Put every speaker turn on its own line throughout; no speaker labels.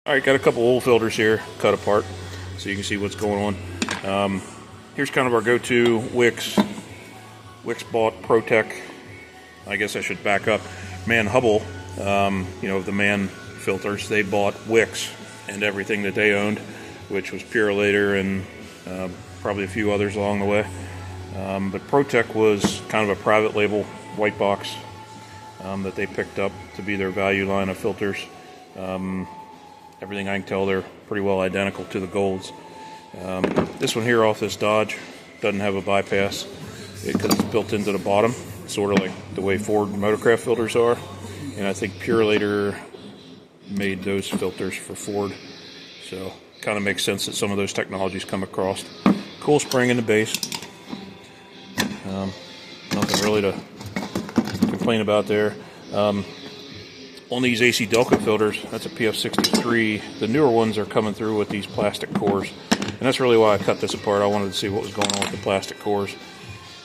Alright, got a couple oil filters here cut apart so you can see what's going on. Here's kind of our go-to Wix. Wix bought ProTech. I guess I should back up. Man Hubble, the Man filters, they bought Wix and everything that they owned, which was Purolator and probably a few others along the way. But ProTech was kind of a private label white box that they picked up to be their value line of filters. Everything I can tell, they're pretty well identical to the Golds. This one here off this Dodge doesn't have a bypass because it's built into the bottom, sort of like the way Ford Motorcraft filters are. And I think Purolator made those filters for Ford. So kind of makes sense that some of those technologies come across. Cool spring in the base. Nothing really to complain about there. On these AC Delco filters, that's a PF63. The newer ones are coming through with these plastic cores. And that's really why I cut this apart. I wanted to see what was going on with the plastic cores.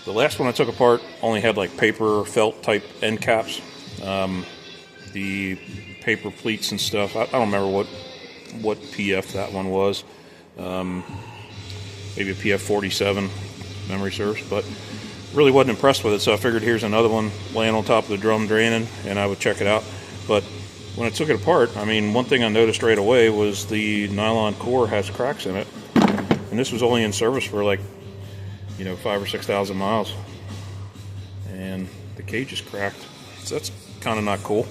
The last one I took apart only had like paper or felt type end caps. The paper pleats and stuff, I don't remember what PF that one was. Maybe a PF47, memory serves, but really wasn't impressed with it, so I figured here's another one laying on top of the drum draining, and I would check it out. But when I took it apart, I mean, one thing I noticed right away was the nylon core has cracks in it. And this was only in service for like, 5,000 or 6,000 miles. And the cage is cracked. So that's kind of not cool.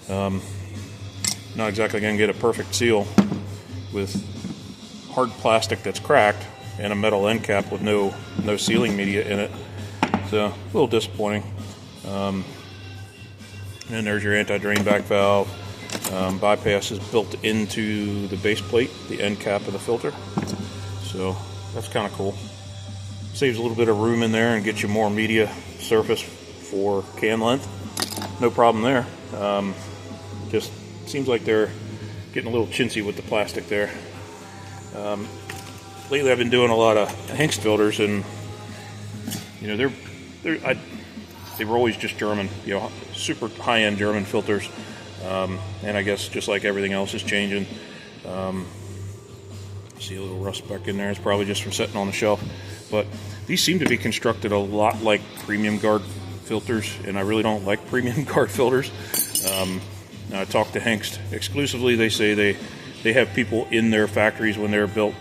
Not exactly going to get a perfect seal with hard plastic that's cracked and a metal end cap with no sealing media in it. So a little disappointing. And there's your anti-drain back valve. Bypass is built into the base plate, the end cap of the filter. So that's kind of cool. Saves a little bit of room in there and gets you more media surface for can length. No problem there. Just seems like they're getting a little chintzy with the plastic there. Lately I've been doing a lot of Hengst filters, and they were always just German, super high-end German filters. And I guess just like everything else is changing. See a little rust speck in there. It's probably just from sitting on the shelf. But these seem to be constructed a lot like Premium Guard filters, and I really don't like Premium Guard filters. Now I talked to Hengst exclusively. They say they have people in their factories when they're built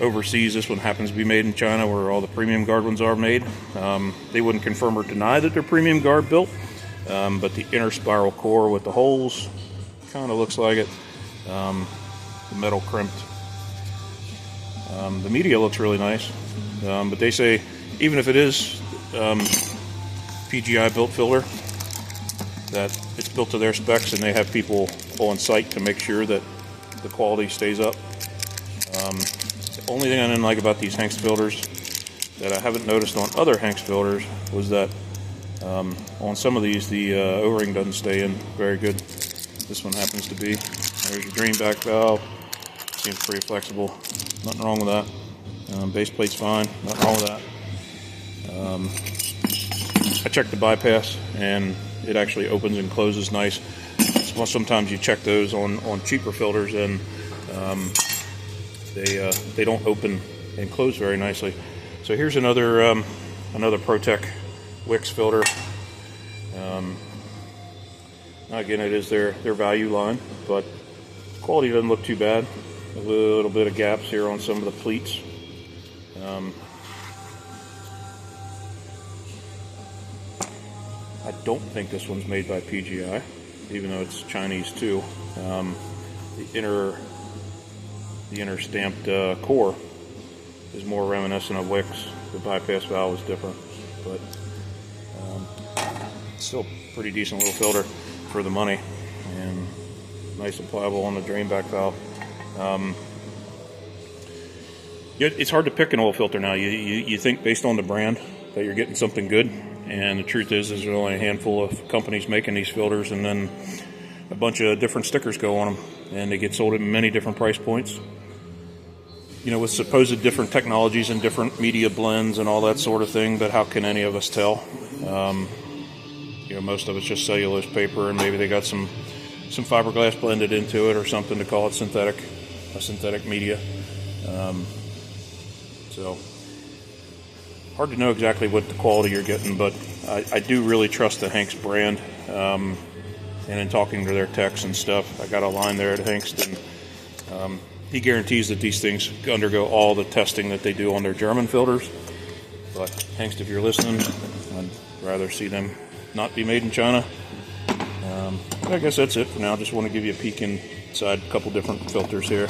overseas. This one happens to be made in China, where all the Premium Guard ones are made. They wouldn't confirm or deny that they're Premium Guard built, but the inner spiral core with the holes kind of looks like it. The metal crimped. The media looks really nice, but they say even if it is PGI built filter, that it's built to their specs, and they have people on site to make sure that the quality stays up. The only thing I didn't like about these Hengst filters that I haven't noticed on other Hengst filters was that on some of these the O-ring doesn't stay in very good. This one happens to be. There's your drain back valve. Seems pretty flexible. Nothing wrong with that. Base plate's fine. Nothing wrong with that. I checked the bypass, and it actually opens and closes nice. Sometimes you check those on cheaper filters, and they don't open and close very nicely. So here's another ProTech Wix filter. Again, it is their value line, but quality doesn't look too bad. A little bit of gaps here on some of the pleats. I don't think this one's made by PGI, even though it's Chinese too. The inner stamped core is more reminiscent of Wix. The bypass valve is different, but still pretty decent little filter for the money, and nice and pliable on the drain back valve. It's hard to pick an oil filter now. You think based on the brand that you're getting something good, and the truth is there's only a handful of companies making these filters, and then a bunch of different stickers go on them, and they get sold at many different price points. With supposed different technologies and different media blends and all that sort of thing, but how can any of us tell? Most of it's just cellulose paper, and maybe they got some some fiberglass blended into it or something to call it synthetic media. So hard to know exactly what the quality you're getting, but I do really trust the Hengst brand. And in talking to their techs and stuff, I got a line there at Hengst, and he guarantees that these things undergo all the testing that they do on their German filters. But Hengst, if you're listening, I'd rather see them not be made in China. I guess that's it for now. Just want to give you a peek inside a couple different filters here.